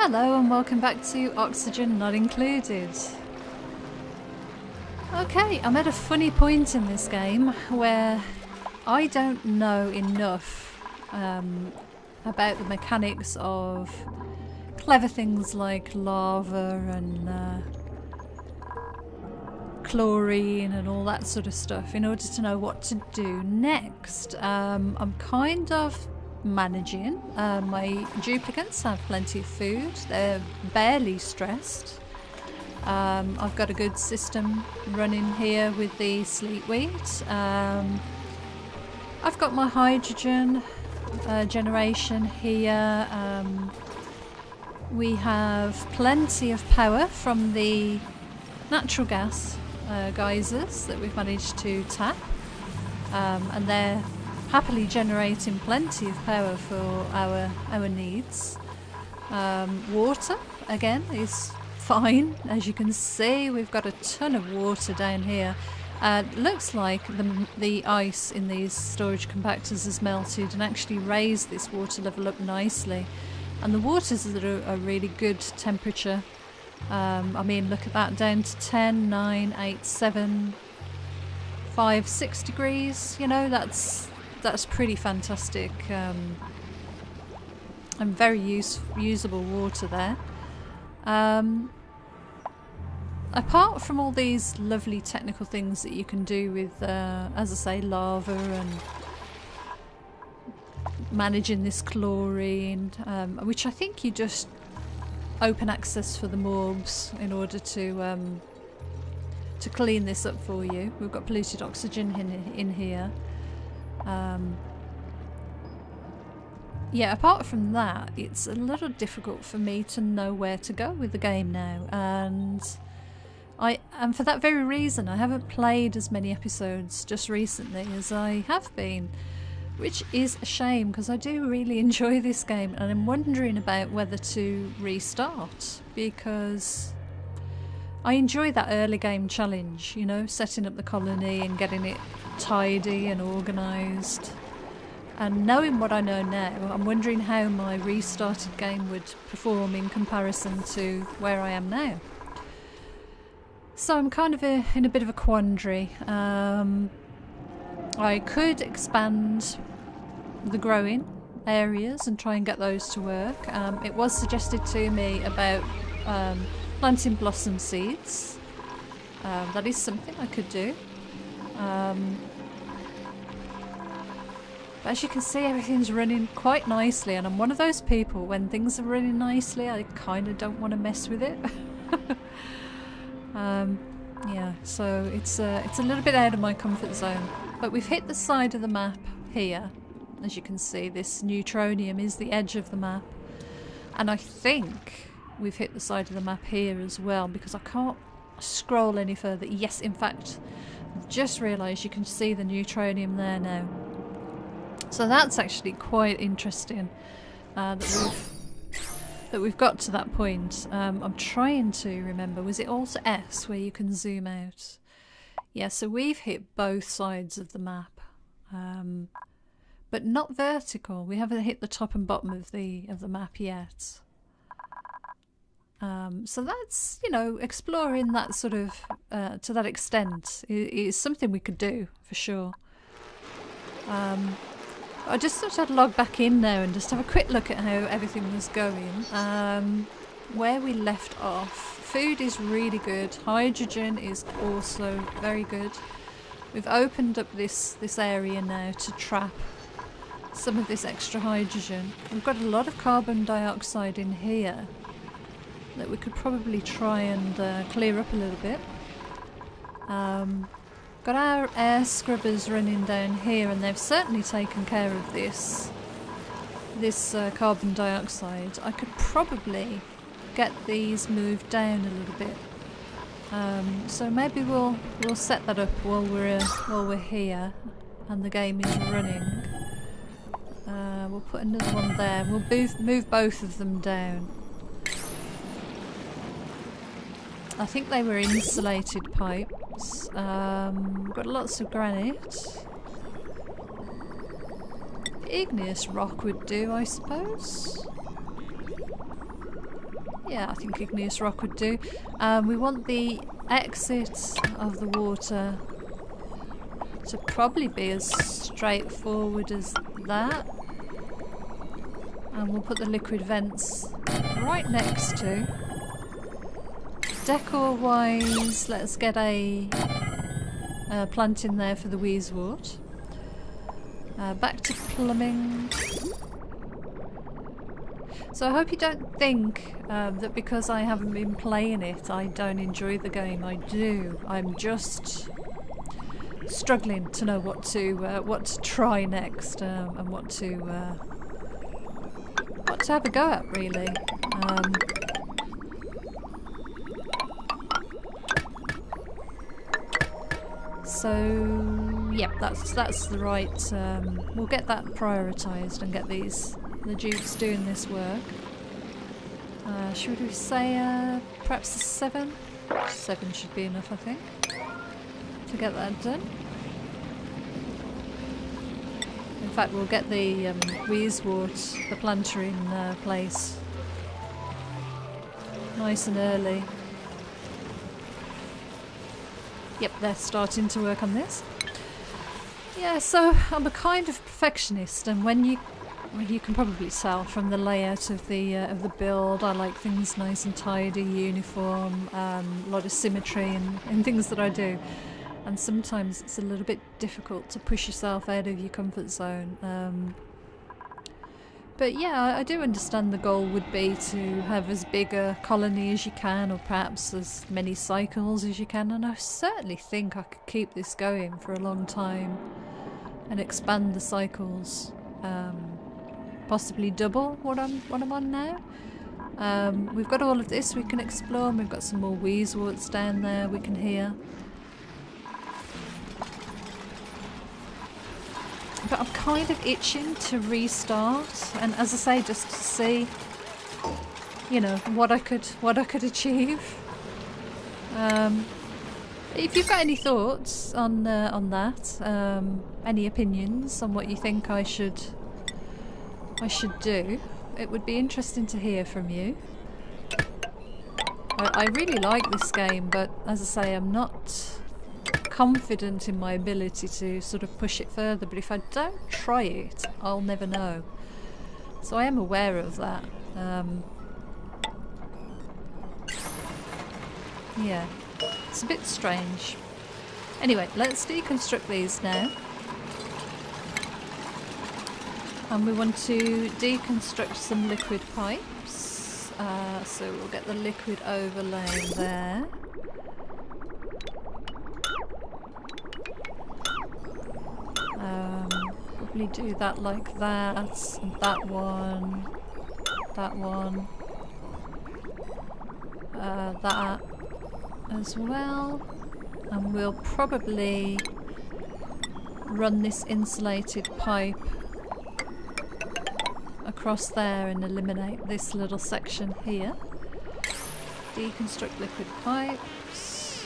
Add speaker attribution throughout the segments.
Speaker 1: Hello and welcome back to Oxygen Not Included. Okay, I'm at a funny point in this game where I don't know enough about the mechanics of clever things like lava and chlorine and all that sort of stuff in order to know what to do next. I'm kind of managing. My duplicants have plenty of food. They're barely stressed. I've got a good system running here with the sleet wheat. I've got my hydrogen generation here. We have plenty of power from the natural gas geysers that we've managed to tap, and they're happily generating plenty of power for our needs. Water again is fine. As you can see, we've got a ton of water down here. Looks like the ice in these storage compactors has melted and actually raised this water level up nicely, and the water's at a really good temperature. I mean, look at that, down to 10, 9, 8, 7, 5, 6 degrees. You know, that's pretty fantastic, and very usable water there. Apart from all these lovely technical things that you can do with, as I say, lava and managing this chlorine, which I think you just open access for the mobs in order to clean this up for you. We've got polluted oxygen in here. Yeah, apart from that, it's a little difficult for me to know where to go with the game now, and for that very reason I haven't played as many episodes just recently as I have been, which is a shame because I do really enjoy this game, and I'm wondering about whether to restart, because I enjoy that early game challenge, you know, setting up the colony and getting it tidy and organised. And knowing what I know now, I'm wondering how my restarted game would perform in comparison to where I am now. So I'm kind of in a bit of a quandary. I could expand the growing areas and try and get those to work. It was suggested to me about planting blossom seeds. That is something I could do. But as you can see, everything's running quite nicely, and I'm one of those people, when things are running nicely, I kind of don't want to mess with it. Yeah, so it's a little bit out of my comfort zone. But we've hit the side of the map here. As you can see, this neutronium is the edge of the map. And I think we've hit the side of the map here as well, because I can't scroll any further. Yes, in fact, I've just realised you can see the neutronium there now. So that's actually quite interesting that we've got to that point. I'm trying to remember, was it Alt S where you can zoom out? Yeah, so we've hit both sides of the map, but not vertical. We haven't hit the top and bottom of the map yet. So that's, you know, exploring that sort of to that extent is something we could do for sure. I just thought I'd log back in now and just have a quick look at how everything was going. Where we left off, food is really good, hydrogen is also very good. We've opened up this area now to trap some of this extra hydrogen. We've got a lot of carbon dioxide in here that we could probably try and clear up a little bit. Got our air scrubbers running down here, and they've certainly taken care of this carbon dioxide. I could probably get these moved down a little bit. So maybe we'll set that up while we're here and the game is running. We'll put another one there. We'll move both of them down. I think they were insulated pipes. We've got lots of granite. Igneous rock would do, I suppose. Yeah, I think igneous rock would do. We want the exit of the water to probably be as straightforward as that. And we'll put the liquid vents right next to. Decor-wise, let's get a plant in there for the wheezewort. Back to plumbing. So I hope you don't think that because I haven't been playing it, I don't enjoy the game. I do. I'm just struggling to know what to try next and what to have a go at, really. So yeah, that's the right. We'll get that prioritised and get the dupes doing this work. Should we say perhaps a 7? 7 should be enough, I think, to get that done. In fact, we'll get the wheezewort, the planter in place nice and early. Yep, they're starting to work on this. Yeah, so I'm a kind of perfectionist, and when you can probably tell from the layout of the build, I like things nice and tidy, uniform, a lot of symmetry in things that I do. And sometimes it's a little bit difficult to push yourself out of your comfort zone. But yeah, I do understand the goal would be to have as big a colony as you can, or perhaps as many cycles as you can, and I certainly think I could keep this going for a long time and expand the cycles, possibly double what I'm on now. We've got all of this we can explore, and we've got some more wheezeworts down there we can hear. But I'm kind of itching to restart, and as I say, just to see, you know, what I could achieve. If you've got any thoughts on that, any opinions on what you think I should do, it would be interesting to hear from you. I really like this game, but as I say, I'm not confident in my ability to sort of push it further, but if I don't try it, I'll never know. So I am aware of that. Yeah, it's a bit strange. Anyway, let's deconstruct these now. And we want to deconstruct some liquid pipes. So we'll get the liquid overlay there. Probably do that like that, and that one, that as well, and we'll probably run this insulated pipe across there and eliminate this little section here. Deconstruct liquid pipes.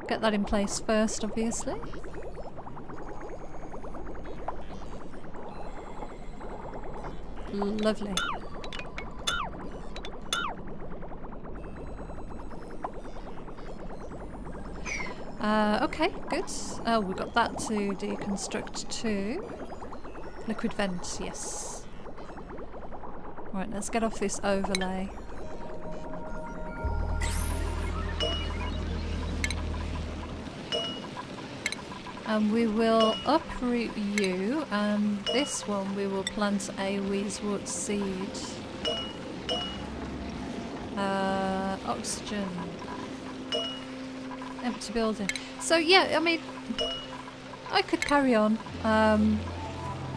Speaker 1: Get that in place first, obviously. Lovely. Okay, good. Oh, we've got that to deconstruct too. Liquid vent, yes. Right, let's get off this overlay. And we will uproot you, and this one we will plant a wheezewort seed. Oxygen. Empty building. So yeah, I mean, I could carry on.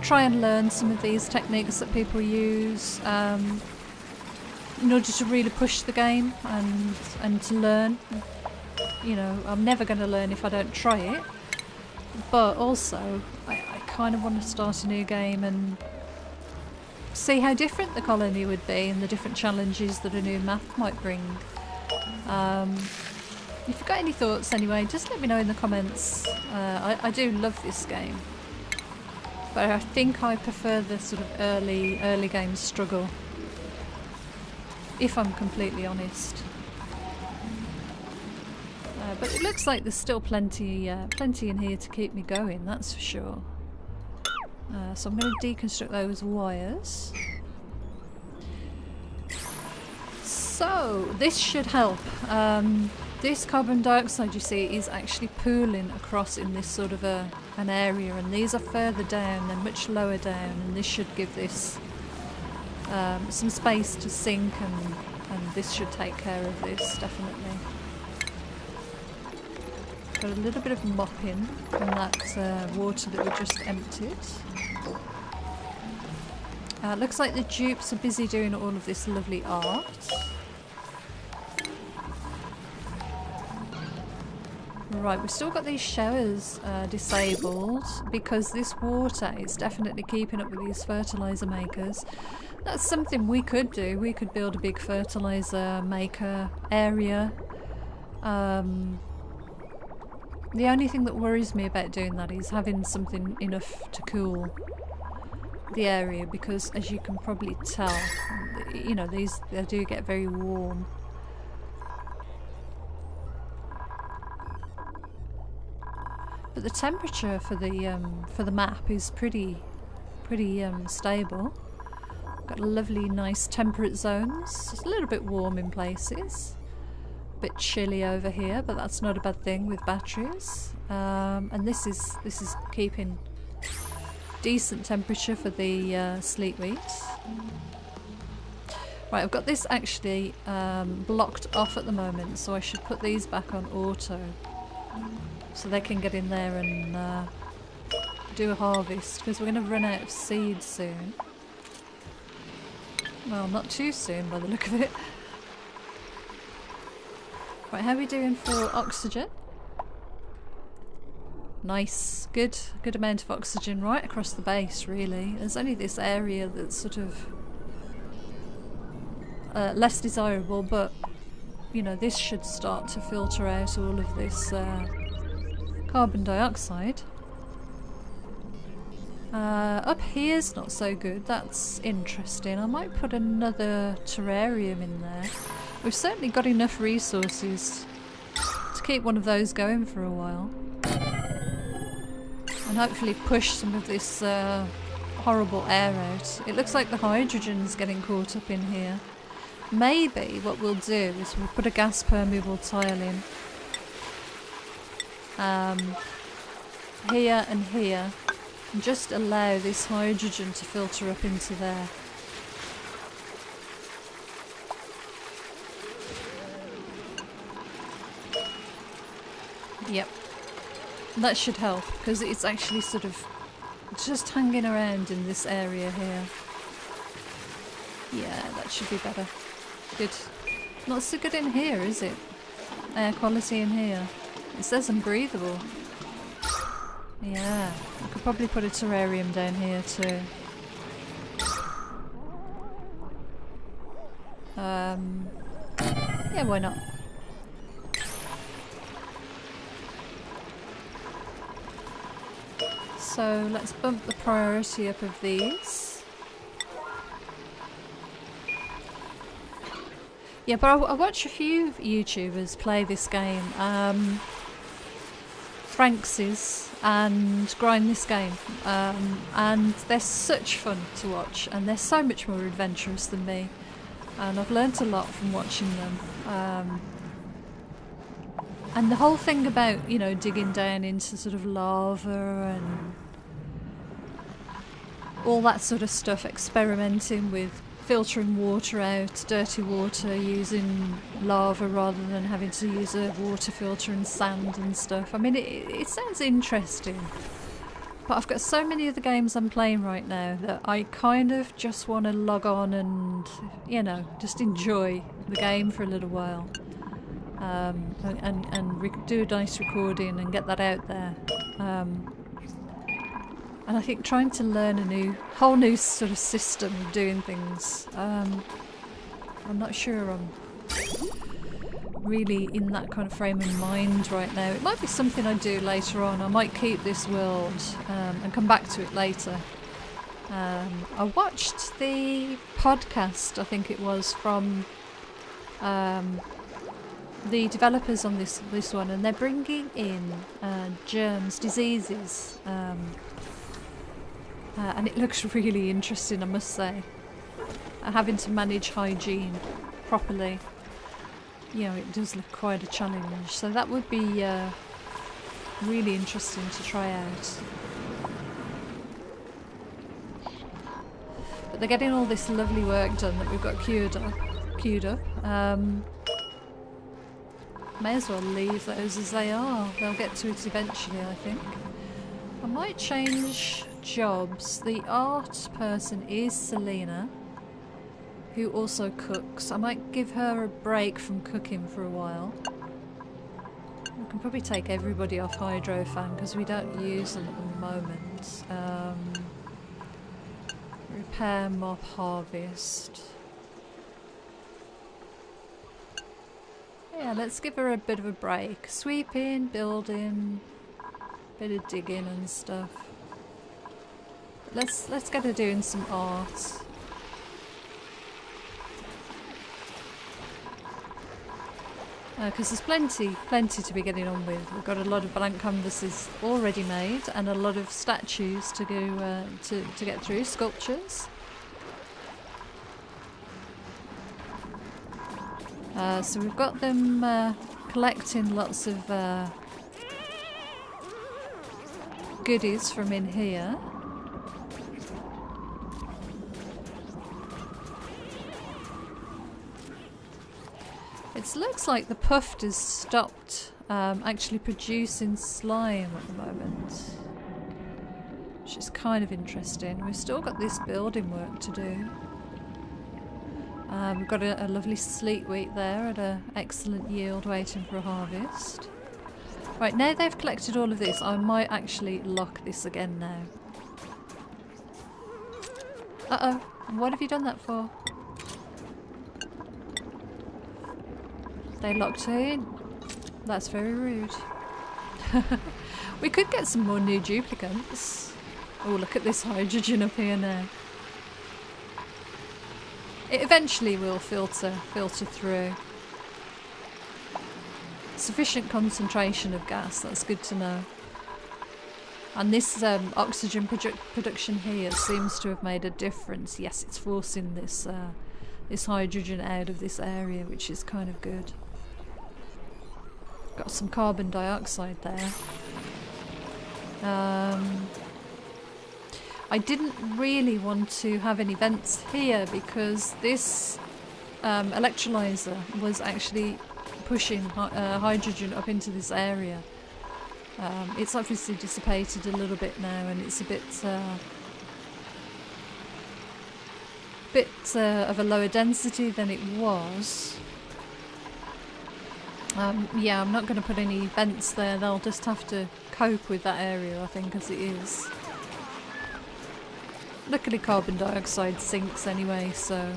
Speaker 1: Try and learn some of these techniques that people use in order to really push the game and to learn. You know, I'm never going to learn if I don't try it. But also, I kind of want to start a new game and see how different the colony would be and the different challenges that a new map might bring. If you've got any thoughts anyway, just let me know in the comments. I do love this game. But I think I prefer the sort of early game struggle, if I'm completely honest. But it looks like there's still plenty in here to keep me going, that's for sure. So I'm going to deconstruct those wires. So this should help. This carbon dioxide, you see, is actually pooling across in this sort of an area, and these are further down, they're much lower down, and this should give this some space to sink, and this should take care of this, definitely. Got a little bit of mopping from that water that we just emptied. Looks like the dupes are busy doing all of this lovely art. Right, we've still got these showers disabled because this water is definitely keeping up with these fertiliser makers. That's something we could do. We could build a big fertiliser maker area. The only thing that worries me about doing that is having something enough to cool the area, because as you can probably tell, you know, they do get very warm. But the temperature for the map is pretty stable. Got lovely, nice temperate zones. It's a little bit warm in places. A bit chilly over here, but that's not a bad thing with batteries. And this is keeping decent temperature for the sleet wheat. Right, I've got this actually blocked off at the moment, so I should put these back on auto so they can get in there and do a harvest, because we're going to run out of seeds soon. Well, not too soon by the look of it. Right, how are we doing for oxygen? Nice, good amount of oxygen right across the base, really. There's only this area that's sort of less desirable, but you know, this should start to filter out all of this carbon dioxide. Up here's not so good. That's interesting. I might put another terrarium in there. We've certainly got enough resources to keep one of those going for a while. And hopefully push some of this horrible air out. It looks like the hydrogen's getting caught up in here. Maybe what we'll do is we'll put a gas permeable tile in. Here and here. And just allow this hydrogen to filter up into there. Yep. That should help, because it's actually sort of just hanging around in this area here. Yeah, that should be better. Good. Not so good in here, is it? Air quality in here. It says unbreathable. Yeah, I could probably put a terrarium down here too. Yeah, why not? So let's bump the priority up of these. Yeah, but I watch a few YouTubers play this game. Frankses and grind this game, and they're such fun to watch, and they're so much more adventurous than me, and I've learnt a lot from watching them. And the whole thing about, you know, digging down into sort of lava and all that sort of stuff, experimenting with filtering water out, dirty water, using lava rather than having to use a water filter and sand and stuff. I mean, it sounds interesting, but I've got so many of the games I'm playing right now that I kind of just want to log on and, you know, just enjoy the game for a little while, and do a nice recording and get that out there. And I think trying to learn a whole new sort of system of doing things, I'm not sure I'm really in that kind of frame of mind right now. It might be something I do later on. I might keep this world and come back to it later. I watched the podcast, I think it was, from the developers on this one, and they're bringing in germs, diseases, and it looks really interesting, I must say. Having to manage hygiene properly, you know, it does look quite a challenge. So that would be really interesting to try out. But they're getting all this lovely work done that we've got queued up. May as well leave those as they are. They'll get to it eventually, I think. I might change jobs. The art person is Selena, who also cooks. I might give her a break from cooking for a while. We can probably take everybody off hydrofan because we don't use them at the moment. Repair, mop, harvest. Yeah, let's give her a bit of a break. Sweeping, building, bit of digging and stuff. Let's get her doing some art. Because there's plenty to be getting on with. We've got a lot of blank canvases already made and a lot of statues to go to get through, sculptures. So we've got them collecting lots of goodies from in here. It looks like the puff has stopped actually producing slime at the moment, which is kind of interesting. We've still got this building work to do. We've got a lovely sleet wheat there at an excellent yield waiting for a harvest. Right, now they've collected all of this, I might actually lock this again now. Uh-oh, what have you done that for? They locked her in. That's very rude. We could get some more new duplicants. Oh, look at this hydrogen up here now. It eventually will filter through. Sufficient concentration of gas, that's good to know. And this oxygen production here seems to have made a difference. Yes, it's forcing this this hydrogen out of this area, which is kind of good. Got some carbon dioxide there. I didn't really want to have any vents here because this electrolyzer was actually pushing hydrogen up into this area. It's obviously dissipated a little bit now, and it's a bit of a lower density than it was. Yeah, I'm not going to put any vents there. They'll just have to cope with that area, I think, as it is. Luckily carbon dioxide sinks anyway, so...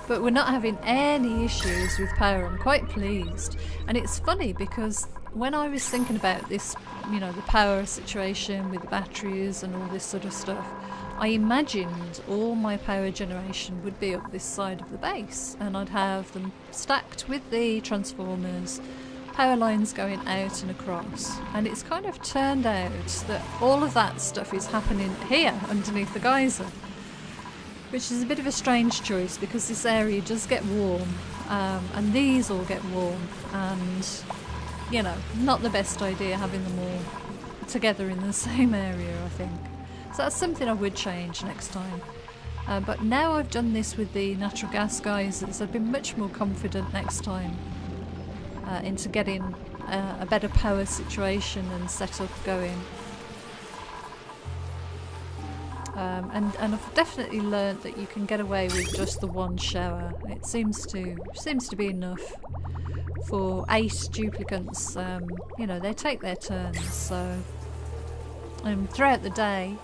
Speaker 1: But we're not having any issues with power. I'm quite pleased. And it's funny because when I was thinking about this, you know, the power situation with the batteries and all this sort of stuff, I imagined all my power generation would be up this side of the base, and I'd have them stacked with the transformers, power lines going out and across. And it's kind of turned out that all of that stuff is happening here underneath the geyser, which is a bit of a strange choice because this area does get warm, and these all get warm, and, you know, not the best idea having them all together in the same area, I think. So that's something I would change next time. But now I've done this with the natural gas geysers, I've been much more confident next time into getting a better power situation and setup going. And I've definitely learnt that you can get away with just the one shower. It seems to be enough for 8 duplicants. You know, they take their turns, so throughout the day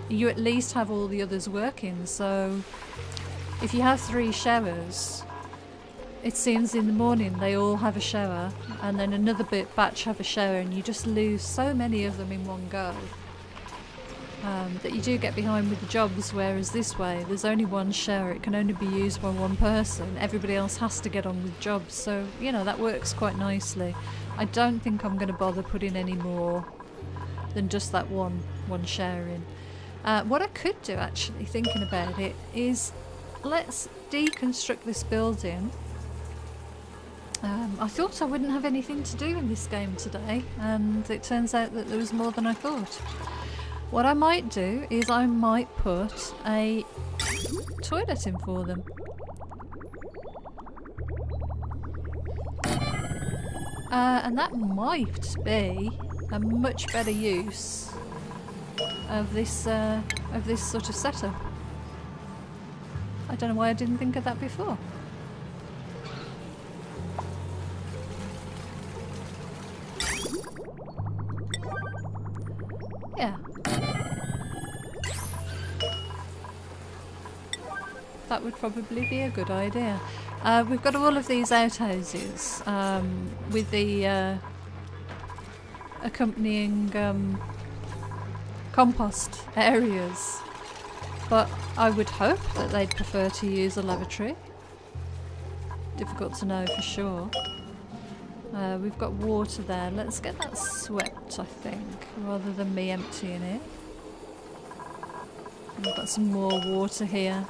Speaker 1: you at least have all the others working, so if you have 3 showers, it seems in the morning they all have a shower, and then another batch have a shower, and you just lose so many of them in one go. That you do get behind with the jobs, whereas this way there's only one shower, it can only be used by one person, everybody else has to get on with jobs, so you know that works quite nicely. I don't think I'm going to bother putting any more than just that one shower in. What I could do, actually, thinking about it, is let's deconstruct this building. I thought I wouldn't have anything to do in this game today, and it turns out that there was more than I thought. What I might do is I might put a toilet in for them. And that might be a much better use of this sort of setup. I don't know why I didn't think of that before. Yeah. That would probably be a good idea. We've got all of these outhouses with the accompanying compost areas, but I would hope that they'd prefer to use a lavatory. Difficult to know for sure. We've got water there. Let's get that swept, I think, rather than me emptying it. And we've got some more water here.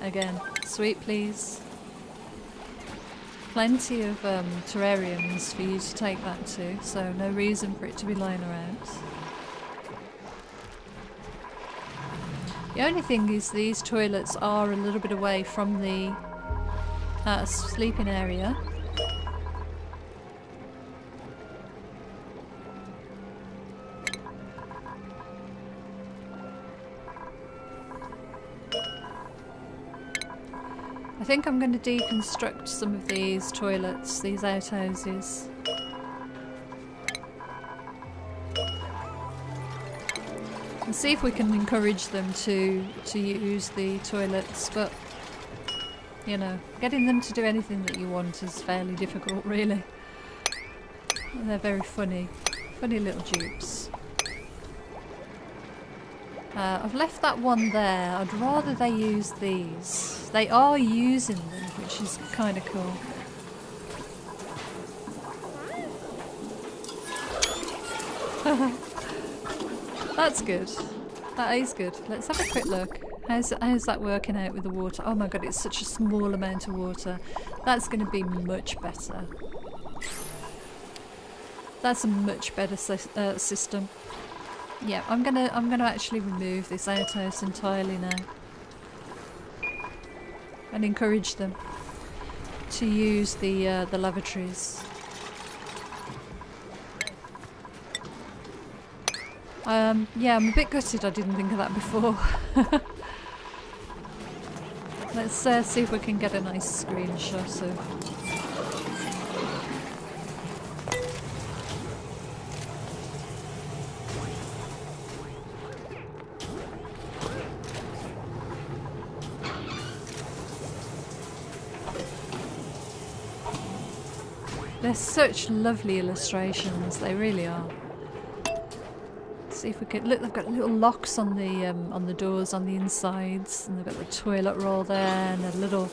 Speaker 1: Again, sweet please. Plenty of terrariums for you to take that to, so no reason for it to be lying around. The only thing is these toilets are a little bit away from the sleeping area. I think I'm going to deconstruct some of these toilets, these outhouses. And see if we can encourage them to use the toilets, but you know, getting them to do anything that you want is fairly difficult, really. And they're very funny little dupes. I've left that one there. I'd rather they use these. They are using them, which is kind of cool. That's good. That is good. Let's have a quick look. How's that working out with the water? Oh my god, it's such a small amount of water. That's going to be much better. That's a much better system. Yeah, I'm gonna actually remove this outhouse entirely now, and encourage them to use the lavatories. Yeah, I'm a bit gutted I didn't think of that before. Let's see if we can get a nice screenshot of. They're such lovely illustrations, they really are. Let's see if we can look. They've got little locks on the doors on the insides, and they've got the toilet roll there, and a little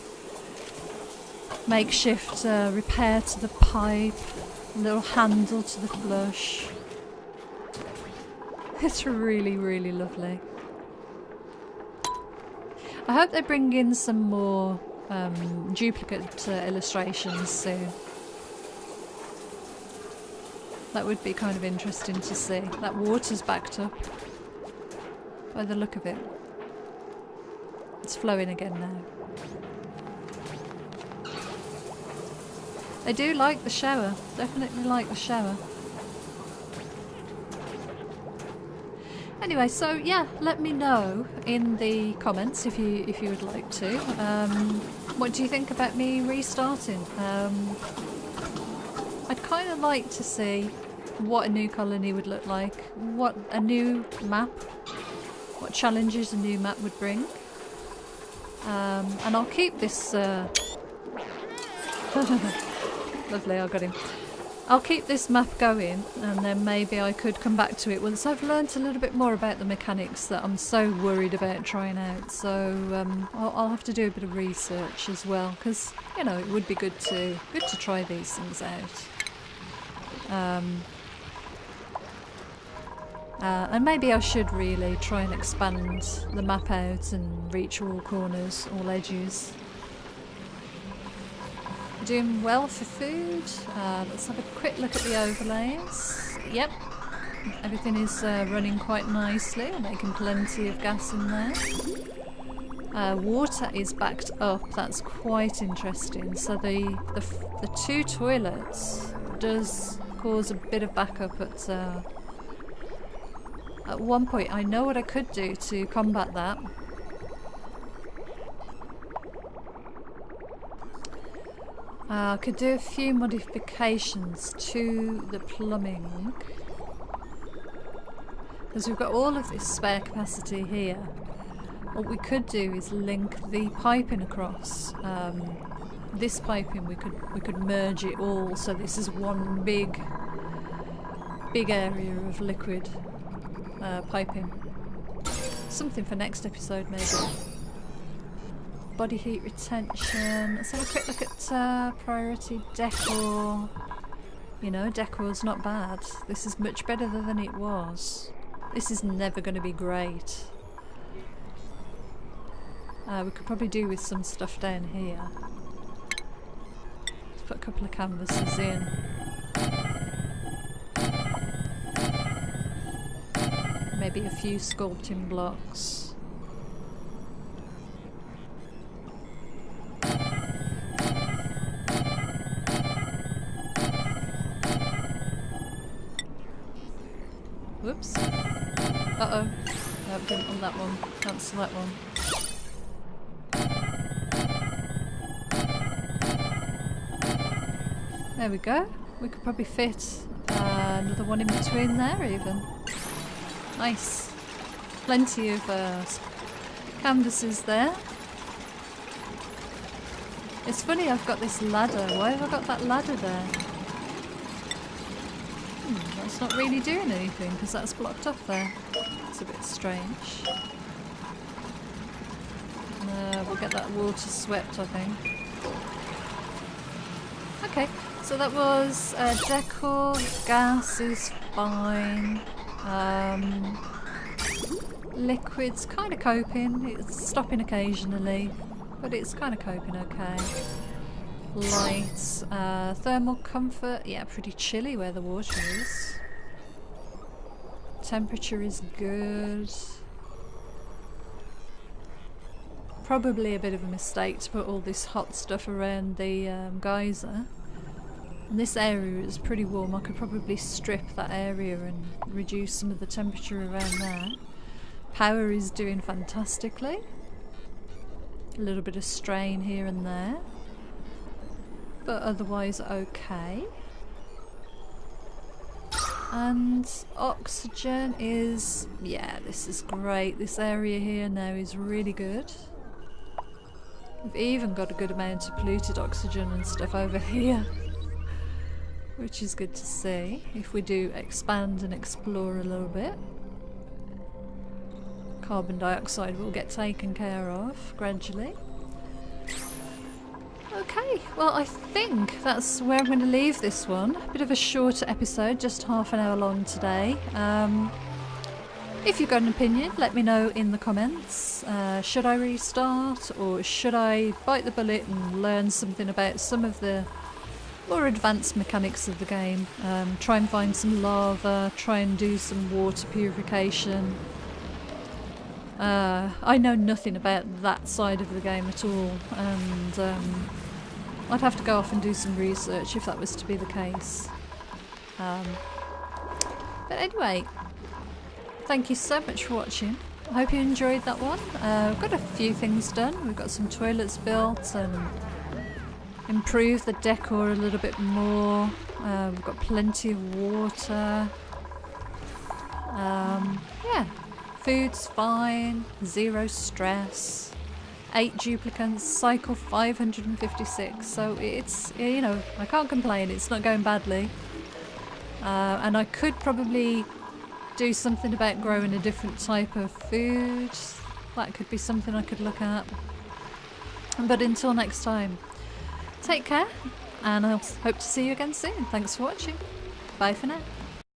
Speaker 1: makeshift repair to the pipe, a little handle to the flush. It's really, really lovely. I hope they bring in some more duplicate illustrations soon. That would be kind of interesting to see. That water's backed up by the look of it. It's flowing again now. They do like the shower. Definitely like the shower. Anyway, so yeah, let me know in the comments if you would like to. What do you think about me restarting? I'd kind of like to see what a new colony would look like, what a new map, what challenges a new map would bring. And I'll keep this... Lovely, I got him. I'll keep this map going, and then maybe I could come back to it once I've learnt a little bit more about the mechanics that I'm so worried about trying out. So I'll have to do a bit of research as well, because you know it would be good to try these things out. And maybe I should really try and expand the map out and reach all corners, all edges. Doing well for food. Let's have a quick look at the overlays. Yep, everything is running quite nicely. We're making plenty of gas in there. Water is backed up. That's quite interesting. So the 2 toilets does cause a bit of backup at one point. I know what I could do to combat that. I could do a few modifications to the plumbing, because we've got all of this spare capacity here. What we could do is link the piping across. This piping we could merge it all, so this is one big area of liquid piping. Something for next episode maybe. Body heat retention. Let's have a quick look at priority decor. You know, decor's not bad. This is much better than it was. This is never going to be great. We could probably do with some stuff down here. Let's put a couple of canvases in. Maybe a few sculpting blocks. Whoops. Uh-oh. No, didn't want that one. Cancel that one. There we go. We could probably fit another one in between there even. Nice. Plenty of canvases there. It's funny I've got this ladder. Why have I got that ladder there? That's not really doing anything because that's blocked off there. It's a bit strange. We'll get that water swept, I think. Okay, so that was decor. Gas is fine. Liquid's kind of coping. It's stopping occasionally, but it's kind of coping okay. Lights, thermal comfort, yeah, pretty chilly where the water is. Temperature is good. Probably a bit of a mistake to put all this hot stuff around the geyser. And this area is pretty warm. I could probably strip that area and reduce some of the temperature around there. Power is doing fantastically. A little bit of strain here and there, but otherwise okay. And oxygen is, yeah, this is great. This area here now is really good. We've even got a good amount of polluted oxygen and stuff over here, which is good to see if we do expand and explore a little bit. Carbon dioxide will get taken care of gradually. Okay, well I think that's where I'm going to leave this one. A bit of a shorter episode, just half an hour long today. If you've got an opinion, let me know in the comments. Should I restart, or should I bite the bullet and learn something about some of the more advanced mechanics of the game? Try and find some lava, try and do some water purification. I know nothing about that side of the game at all, and I'd have to go off and do some research if that was to be the case. But anyway, thank you so much for watching. I hope you enjoyed that one. We've got a few things done. We've got some toilets built and improved the decor a little bit more. We've got plenty of water. Yeah. Food's fine, zero stress. 8 duplicants, cycle 556. So it's, you know, I can't complain, it's not going badly. And I could probably do something about growing a different type of food. That could be something I could look at. But until next time, take care, and I'll hope to see you again soon. Thanks for watching. Bye for now.